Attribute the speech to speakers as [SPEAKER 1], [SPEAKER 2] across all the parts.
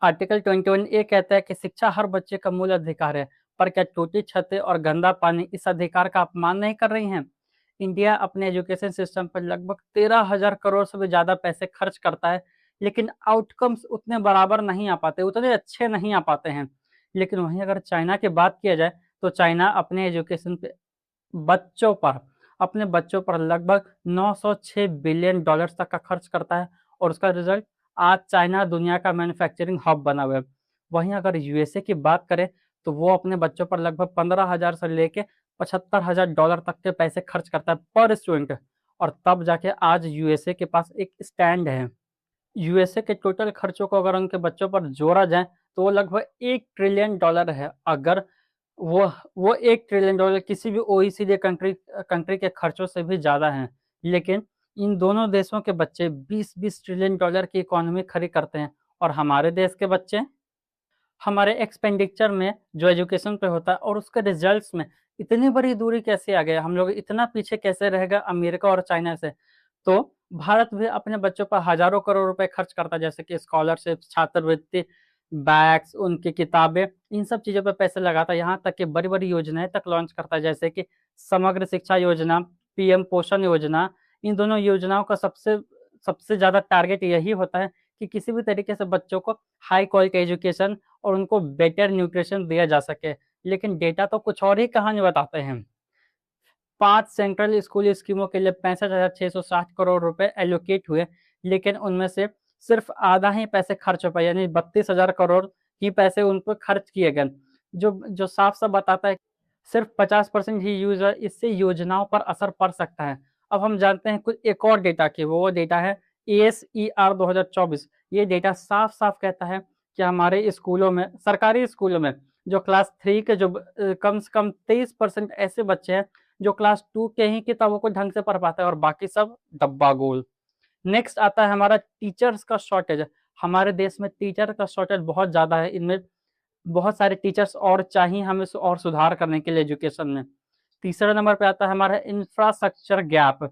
[SPEAKER 1] Article 21 ये कहता है कि शिक्षा हर बच्चे का मूल अधिकार है, पर क्या टूटी छतें और गंदा पानी इस अधिकार का अपमान नहीं कर रही हैं? इंडिया अपने एजुकेशन सिस्टम पर लगभग 13,000 करोड़ से भी ज्यादा पैसे खर्च करता है, लेकिन आउटकम्स उतने बराबर नहीं आ पाते, उतने अच्छे नहीं आ पाते हैं। लेकिन वहीं अगर चाइना की बात किया जाए तो चाइना अपने एजुकेशन पे बच्चों पर अपने बच्चों पर लगभग 906 बिलियन डॉलर्स तक का खर्च करता है, और उसका रिजल्ट आज चाइना दुनिया का मैन्युफैक्चरिंग हब बना हुआ है। वहीं अगर यूएसए की बात करें तो वो अपने बच्चों पर लगभग 15,000 से लेके 75,000 डॉलर तक के पैसे खर्च करता है पर स्टूडेंट, और तब जाके आज यूएसए के पास एक स्टैंड है। यूएसए के टोटल खर्चों को अगर उनके बच्चों पर जोड़ा जाए तो वो लगभग 1 ट्रिलियन डॉलर है। अगर वो 1 ट्रिलियन डॉलर किसी भी ओईसीडी कंट्री कंट्री के खर्चों से भी ज्यादा है। लेकिन इन दोनों देशों के बच्चे 20-20 ट्रिलियन डॉलर की इकोनॉमी खड़ी करते हैं, और हमारे देश के बच्चे हमारे एक्सपेंडिचर में जो एजुकेशन पे होता है और उसके रिजल्ट्स में इतनी बड़ी दूरी कैसे आ गए, हम लोग इतना पीछे कैसे रहेगा अमेरिका और चाइना से। तो भारत भी अपने बच्चों पर हजारों करोड़ रुपए खर्च करता है, जैसे कि स्कॉलरशिप, छात्रवृत्ति, बैग्स, उनकी किताबें, इन सब चीजों पर पैसे लगाता है। यहाँ तक कि बड़ी बड़ी योजनाएं तक लॉन्च करता है, जैसे कि समग्र शिक्षा योजना, पीएम पोषण योजना। इन दोनों योजनाओं का सबसे सबसे ज्यादा टारगेट यही होता है कि किसी भी तरीके से बच्चों को हाई क्वालिटी एजुकेशन और उनको बेटर न्यूट्रिशन दिया जा सके। लेकिन डेटा तो कुछ और ही कहानी बताते हैं। 5 सेंट्रल स्कूल स्कीमों के लिए 65,660 करोड़ रुपए एलोकेट हुए, लेकिन उनमें से सिर्फ आधा ही पैसे खर्च हो पाए, यानी 32,000 करोड़ ही पैसे उन पर खर्च किए गए, जो जो साफ साफ बताता है सिर्फ 50% ही यूजर इससे योजनाओं पर असर पड़ सकता है। अब हम जानते हैं कुछ एक और डेटा की, वो डेटा है ASER 2024। ये डेटा साफ साफ कहता है कि हमारे स्कूलों में, सरकारी स्कूलों में, जो क्लास 3 के जो कम से कम 23% ऐसे बच्चे हैं जो क्लास 2 के ही किताबों को ढंग से पढ़ पाता है, और बाकी सब डब्बा गोल। नेक्स्ट आता है हमारा टीचर्स का शॉर्टेज। हमारे देश में टीचर का शॉर्टेज बहुत ज्यादा है, इनमें बहुत सारे टीचर्स और चाहिए हमें और सुधार करने के लिए एजुकेशन में। तीसरा नंबर पे आता है हमारा इंफ्रास्ट्रक्चर गैप।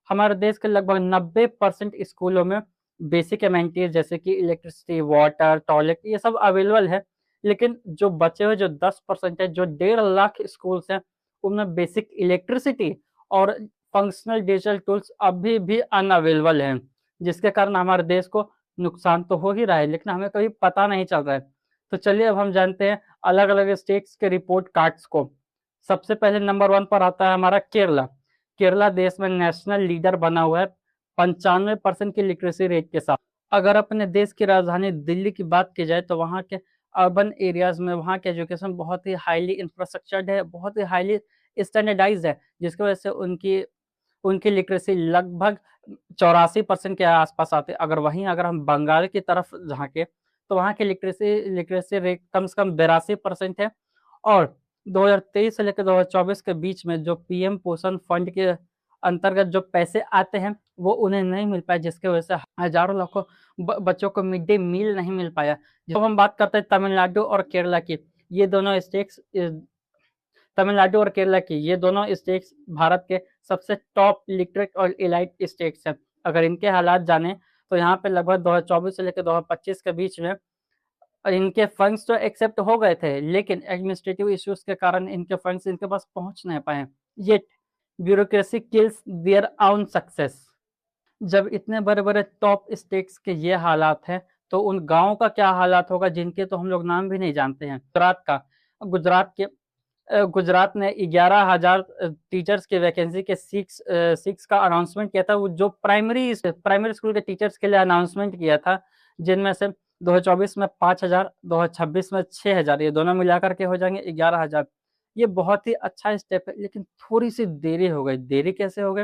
[SPEAKER 1] हमारे देश के लगभग 90% स्कूलों में बेसिक एमेनिटीज जैसे कि इलेक्ट्रिसिटी, वाटर, टॉयलेट, ये सब अवेलेबल है। लेकिन जो बचे हुए जो 10% है, जो 1.5 लाख स्कूल्स हैं, उनमें बेसिक इलेक्ट्रिसिटी और फंक्शनल डिजिटल टूल्स अभी भी अनअवेलेबल हैं, जिसके कारण हमारे देश को नुकसान तो हो ही रहा है, लेकिन हमें कभी पता नहीं चल रहा है। तो चलिए अब हम जानते हैं अलग अलग स्टेट्स के रिपोर्ट कार्ड्स को। सबसे पहले नंबर 1 पर आता है हमारा केरला। केरला देश में नेशनल लीडर बना हुआ है 95% की लिटरेसी रेट के साथ। अगर अपने देश की राजधानी दिल्ली की बात की जाए तो वहाँ के अर्बन एरियाज में वहाँ के एजुकेशन बहुत ही हाईली इंफ्रास्ट्रक्चर्ड है, बहुत ही हाईली स्टैंडर्डाइज्ड है, जिसकी वजह से उनकी उनकी लिटरेसी लगभग 84% के आसपास आते हैं। अगर हम बंगाल की तरफ झांके तो वहाँ की लिटरेसी रेट कम से कम 82% है। और 2023 से लेकर 2024 के बीच में जो पीएम पोषण फंड के अंतर्गत जो पैसे आते हैं वो उन्हें नहीं मिल पाए, जिसके वजह से हजारों लाखों बच्चों को मिड डे मील नहीं मिल पाया। जब हम बात करते हैं तमिलनाडु और केरला की, ये दोनों स्टेट्स तमिलनाडु और केरला की ये दोनों स्टेट्स भारत के सबसे टॉप लिटरेट और इलाइट स्टेट्स हैं। अगर इनके हालात जाने तो यहाँ पे लगभग 2024 से लेकर 2025 के बीच में इनके फंड्स तो एक्सेप्ट हो गए थे, लेकिन एडमिनिस्ट्रेटिव इश्यूज के कारण इनके फंड्स इनके पास पहुंच नहीं पाए। ये bureaucracy kills their own success. जब इतने बड़े बड़े टॉप स्टेट्स के ये हालात हैं, तो उन गाँव का क्या हालात होगा जिनके तो हम लोग नाम भी नहीं जानते हैं। गुजरात के गुजरात ने 11,000 टीचर्स की वैकेंसी के सीट्स का अनाउंसमेंट किया था, वो जो प्राइमरी स्कूल के टीचर्स के लिए अनाउंसमेंट किया था, जिनमें से 2024 में 5,000, 2026 में 6,000, ये दोनों मिलाकर के हो जाएंगे 11,000। ये बहुत ही अच्छा स्टेप है, लेकिन थोड़ी सी देरी हो गई। देरी कैसे हो गई,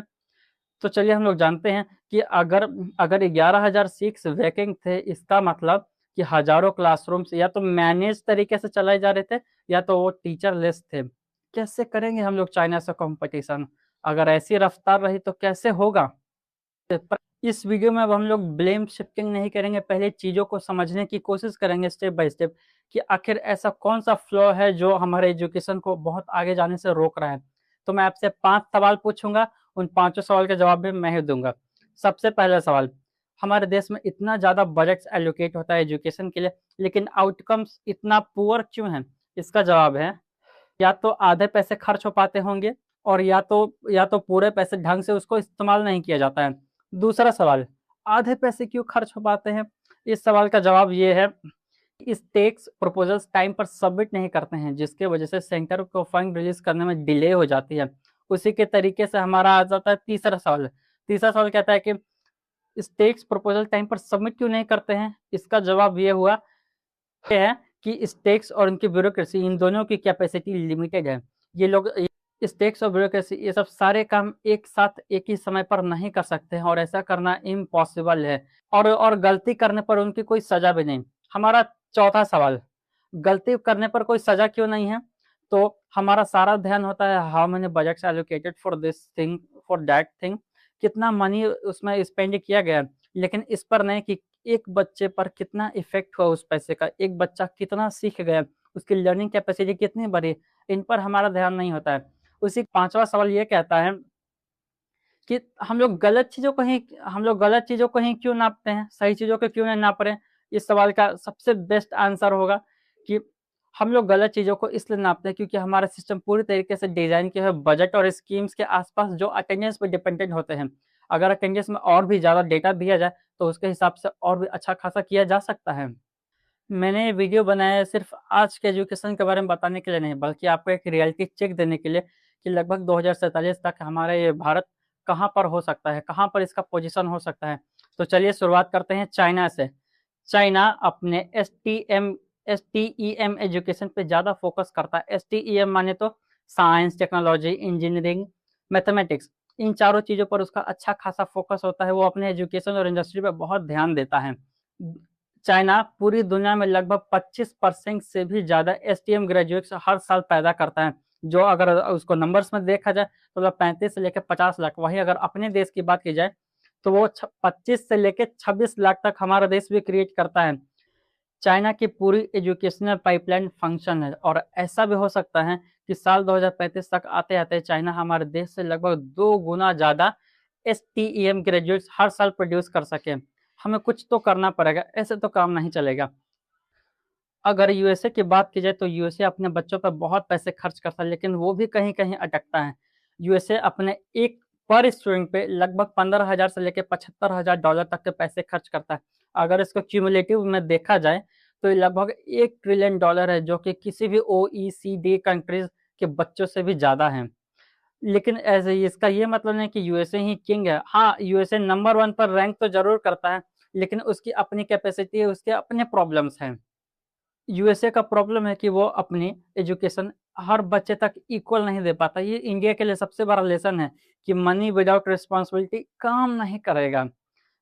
[SPEAKER 1] तो चलिए हम लोग जानते हैं कि अगर अगर 11,000 सीट्स वैकेंट थे, इसका मतलब कि हजारों क्लासरूम्स या तो मैनेज तरीके से चलाए जा रहे थे, या तो वो टीचर लेस थे। कैसे करेंगे हम लोग चाइना से कंपटीशन? अगर ऐसी रफ्तार रही तो कैसे होगा? पर इस वीडियो में अब हम लोग ब्लेम शिफ्टिंग नहीं करेंगे, पहले चीजों को समझने की कोशिश करेंगे स्टेप बाय स्टेप कि आखिर ऐसा कौन सा फ्लॉ है जो हमारे एजुकेशन को बहुत आगे जाने से रोक रहा है। तो मैं आपसे 5 सवाल पूछूंगा, उन 5 सवाल के जवाब भी मैं ही दूंगा। सबसे पहला सवाल, हमारे देश में इतना ज़्यादा बजट एलोकेट होता है एजुकेशन के लिए, लेकिन आउटकम्स इतना पुअर क्यों है? इसका जवाब है, या तो आधे पैसे खर्च हो पाते होंगे, और या तो पूरे पैसे ढंग से उसको इस्तेमाल नहीं किया जाता है। दूसरा सवाल, आधे पैसे क्यों खर्च हो पाते हैं? इस सवाल का जवाब ये है, स्टेक्स प्रपोजल्स टाइम पर सबमिट नहीं करते हैं, जिसके वजह से सेंटर को फंड रिलीज करने में डिले हो जाती है। उसी के तरीके से हमारा आ जाता है तीसरा सवाल। तीसरा सवाल कहता है कि स्टेक्स प्रपोजल टाइम पर सबमिट क्यों नहीं करते हैं? इसका जवाब ये हुआ है कि स्टेक्स और उनकी ब्यूरोक्रेसी, इन दोनों की कैपेसिटी लिमिटेड है। ये लोग स्टेक्स और ब्यूरोक्रेसी ये सब सारे काम एक साथ एक ही समय पर नहीं कर सकते हैं, और ऐसा करना इम्पॉसिबल है, और गलती करने पर उनकी कोई सजा भी नहीं। हमारा चौथा सवाल, गलती करने पर कोई सजा क्यों नहीं है? तो हमारा सारा ध्यान होता है how many budgets allocated for this thing, for that thing, कितना मनी उसमें स्पेंड किया गया, लेकिन इस पर नहीं कि एक बच्चे पर कितना इफेक्ट हुआ उस पैसे का, एक बच्चा कितना सीख गया, उसकी लर्निंग कैपेसिटी कितनी बढ़ी, इन पर हमारा ध्यान नहीं होता है। उसी पांचवा सवाल ये कहता है कि हम लोग गलत चीजों को ही क्यों नापते हैं, सही चीजों को क्यों नहीं नाप रहे हैं? इस सवाल का सबसे बेस्ट आंसर होगा कि हम लोग गलत चीजों को इसलिए नापते हैं क्योंकि हमारा सिस्टम पूरी तरीके से डिजाइन किया है बजट और स्कीम्स के आसपास, जो अटेंडेंस पर डिपेंडेंट होते हैं। अगर अटेंडेंस में और भी ज्यादा डेटा दिया जाए तो उसके हिसाब से और भी अच्छा खासा किया जा सकता है। मैंने ये वीडियो बनाया है सिर्फ आज के एजुकेशन के बारे में बताने के लिए नहीं, बल्कि आपको एक रियलिटी चेक देने के लिए कि लगभग 2047 तक हमारा ये भारत कहाँ पर हो सकता है, कहाँ पर इसका पोजीशन हो सकता है। तो चलिए शुरुआत करते हैं चाइना से। चाइना अपने एसटीईएम एजुकेशन पे ज़्यादा फोकस करता है। एसटीईएम माने तो साइंस, टेक्नोलॉजी, इंजीनियरिंग, मैथमेटिक्स, इन चारों चीज़ों पर उसका अच्छा खासा फोकस होता है। वो अपने एजुकेशन और इंडस्ट्री पे बहुत ध्यान देता है। चाइना पूरी दुनिया में लगभग 25% से भी ज़्यादा एसटीएम ग्रेजुएट्स हर साल पैदा करता है, जो अगर उसको नंबर्स में देखा जाए तो 35 से लेकर 50 लाख। वहीं अगर अपने देश की बात की जाए तो वो 25 से लेकर 26 लाख तक हमारा देश भी क्रिएट करता है। चाइना की पूरी एजुकेशनल पाइपलाइन फंक्शन है, और ऐसा भी हो सकता है कि साल 2035 तक आते आते चाइना हमारे देश से लगभग 2 गुना ज़्यादा एसटीईएम ग्रेजुएट्स हर साल प्रोड्यूस कर सके। हमें कुछ तो करना पड़ेगा, ऐसे तो काम नहीं चलेगा। अगर यूएसए की बात की जाए तो यूएसए अपने बच्चों पर बहुत पैसे खर्च करता है, लेकिन वो भी कहीं कहीं अटकता है। यूएसए अपने एक पर स्टूडेंट पे लगभग 15,000 से लेकर $75,000 तक के पैसे खर्च करता है। अगर इसको क्यूमुलेटिव में देखा जाए तो ये लगभग $1 ट्रिलियन है, जो कि किसी भी ओईसीडी कंट्रीज के बच्चों से भी ज्यादा है। लेकिन ऐसे ही इसका ये मतलब नहीं कि यूएसए ही किंग है। हाँ, यूएसए नंबर 1 पर रैंक तो जरूर करता है, लेकिन उसकी अपनी कैपेसिटी है, उसके अपने प्रॉब्लम्स हैं। यूएसए का प्रॉब्लम है कि वो अपनी एजुकेशन हर बच्चे तक इक्वल नहीं दे पाता। ये इंडिया के लिए सबसे बड़ा लेसन है कि मनी विदाउट रिस्पॉन्सिबिलिटी काम नहीं करेगा।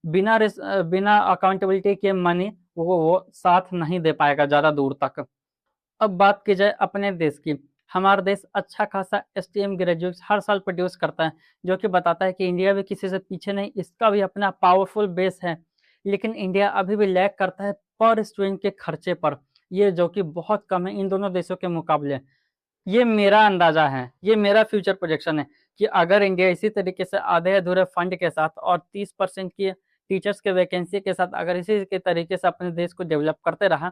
[SPEAKER 1] बिना अकाउंटेबिलिटी के मनी वो साथ नहीं दे पाएगा ज़्यादा दूर तक। अब बात की जाए अपने देश की, हमारा देश अच्छा खासा एसटीएम ग्रेजुएट्स हर साल प्रोड्यूस करता है, जो कि बताता है कि इंडिया भी किसी से पीछे नहीं, इसका भी अपना पावरफुल बेस है। लेकिन इंडिया अभी भी लैग करता है पर स्टूडेंट के खर्चे पर, ये जो कि बहुत कम है इन दोनों देशों के मुकाबले। ये मेरा अंदाजा है, ये मेरा फ्यूचर प्रोजेक्शन है कि अगर इंडिया इसी तरीके से आधे अधूरे फंड के साथ और 30% की टीचर्स के वैकेंसी के साथ अगर इसी के तरीके से अपने देश को डेवलप करते रहा,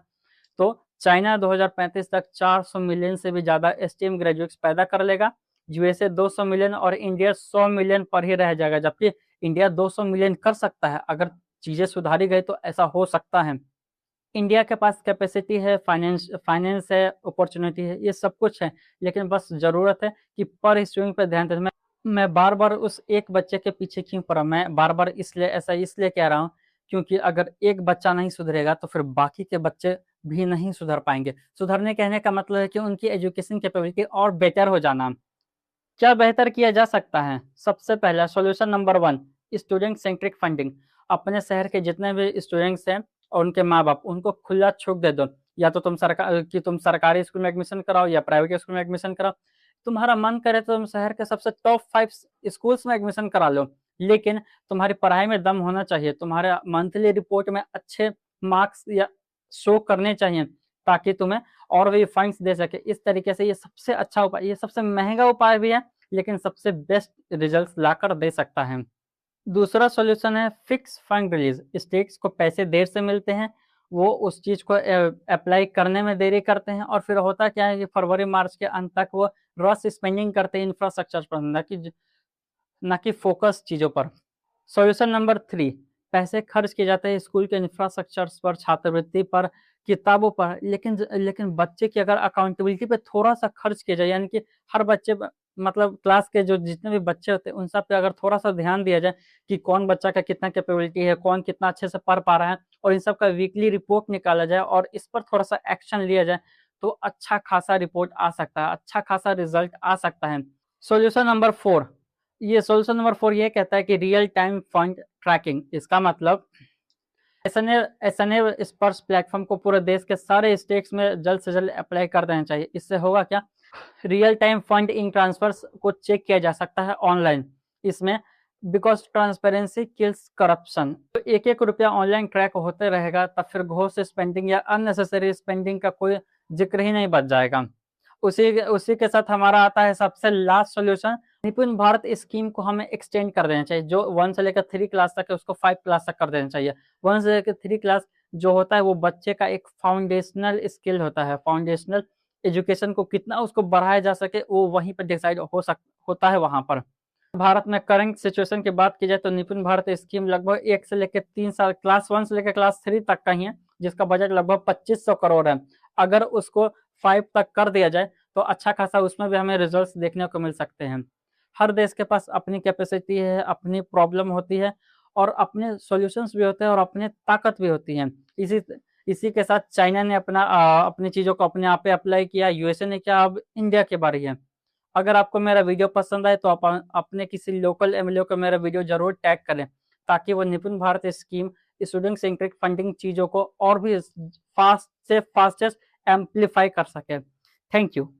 [SPEAKER 1] तो चाइना 2035 तक 400 मिलियन से भी ज्यादा एसटीएम ग्रेजुएट्स पैदा कर लेगा। यूएसए 200 मिलियन और इंडिया 100 मिलियन पर ही रह जाएगा, जबकि इंडिया 200 मिलियन कर सकता है। अगर चीजें सुधारी गई तो ऐसा हो सकता है। इंडिया के पास कैपेसिटी है, फाइनेंस है, अपॉर्चुनिटी है, ये सब कुछ है, लेकिन बस जरूरत है कि पर स्टूडेंट पर ध्यान दें। मैं बार बार उस एक बच्चे के पीछे क्यों पड़ा, मैं बार बार इसलिए कह रहा हूँ क्योंकि अगर एक बच्चा नहीं सुधरेगा तो फिर बाकी के बच्चे भी नहीं सुधर पाएंगे। सुधरने कहने का मतलब है कि उनकी एजुकेशन कैपेबिलिटी और बेटर हो जाना। क्या बेहतर किया जा सकता है? सबसे पहला solution number 1, student centric funding. अपने शहर के जितने भी स्टूडेंट्स हैं और उनके माँ बाप, उनको खुला छूट दे दो, या तो तुम सरकारी स्कूल में एडमिशन कराओ या प्राइवेट स्कूल में एडमिशन कराओ। तुम्हारा मन करे तो तुम शहर के सबसे टॉप 5 स्कूल्स में एडमिशन करा लो, लेकिन तुम्हारी पढ़ाई में दम होना चाहिए। तुम्हारे मंथली रिपोर्ट में अच्छे मार्क्स या शो करने चाहिए, ताकि तुम्हें और भी फंड्स दे सके। इस तरीके से ये सबसे अच्छा उपाय, ये सबसे महंगा उपाय भी है, लेकिन सबसे बेस्ट रिजल्ट्स लाकर दे सकता है। दूसरा सॉल्यूशन है फिक्स फंड रिलीज। स्टेट्स को पैसे देर से मिलते हैं, वो उस चीज को अप्लाई करने में देरी करते हैं, और फिर होता क्या है कि फरवरी मार्च के अंत तक वो रश स्पेंडिंग करते हैं इंफ्रास्ट्रक्चर पर, न कि फोकस चीजों पर। सॉल्यूशन नंबर 3, पैसे खर्च किए जाते हैं स्कूल के इंफ्रास्ट्रक्चर पर, छात्रवृत्ति पर, किताबों पर, लेकिन बच्चे की अगर अकाउंटेबिलिटी पे थोड़ा सा खर्च किया जाए, यानी कि हर बच्चे मतलब क्लास के जो जितने भी बच्चे होते हैं उन सब पे अगर थोड़ा सा ध्यान दिया जाए कि कौन बच्चा का कितना कैपेबिलिटी है, कौन कितना अच्छे से पढ़ पा रहा है, और इन सब का वीकली रिपोर्ट निकाला जाए और इस पर थोड़ा सा एक्शन लिया जाए, तो अच्छा खासा रिपोर्ट आ सकता है, अच्छा खासा रिजल्ट आ सकता है। सॉल्यूशन नंबर 4, ये कहता है कि रियल टाइम फंड ट्रैकिंग। इसका मतलब एसएनए स्पर्श प्लेटफॉर्म को पूरे देश के सारे स्टेट्स में जल्द से जल्द अप्लाई कर देना चाहिए। इससे होगा क्या, real time fund in transfers को चेक किया जा सकता है ऑनलाइन इसमें, बिकॉज ट्रांसपेरेंसी किल्स करप्शन। तो एक एक रुपया ऑनलाइन ट्रैक होते रहेगा, तब फिर घोष स्पेंडिंग या अननेसेसरी स्पेंडिंग का कोई जिक्र ही नहीं बच जाएगा। उसी उसी के साथ हमारा आता है सबसे लास्ट सॉल्यूशन, निपुण भारत स्कीम को हमें एक्सटेंड कर देना चाहिए। जो 1 से लेकर 3 क्लास तक है उसको 5 क्लास तक कर देना चाहिए। 1 से लेकर 3 क्लास जो होता है वो बच्चे का एक फाउंडेशनल स्किल होता है, फाउंडेशनल एजुकेशन को कितना उसको बढ़ाया जा सके वो वहीं पर डिसाइड होता है वहां पर। भारत में करंट सिचुएशन की बात की जाए तो निपुण भारत स्कीम लगभग 1 से लेकर 3 साल, क्लास 1 से लेकर क्लास 3 तक का ही है, जिसका बजट लगभग 2500 करोड़ है। अगर उसको 5 तक कर दिया जाए तो अच्छा खासा उसमें भी हमें रिजल्ट्स देखने को मिल सकते हैं। हर देश के पास अपनी कैपेसिटी है, अपनी प्रॉब्लम होती है, और अपने सॉल्यूशंस भी होते हैं, और अपने ताकत भी होती है। इसी इसी के साथ चाइना ने अपनी चीज़ों को अपने आप पे अप्लाई किया, यूएसए ने किया, अब इंडिया की बारी है। अगर आपको मेरा वीडियो पसंद आए तो आप अपने किसी लोकल एमएलए को मेरा वीडियो जरूर टैग करें, ताकि वो निपुण Bharat scheme, student centric funding चीज़ों को और भी फास्टेस्ट एम्पलीफाई कर सके। Thank you.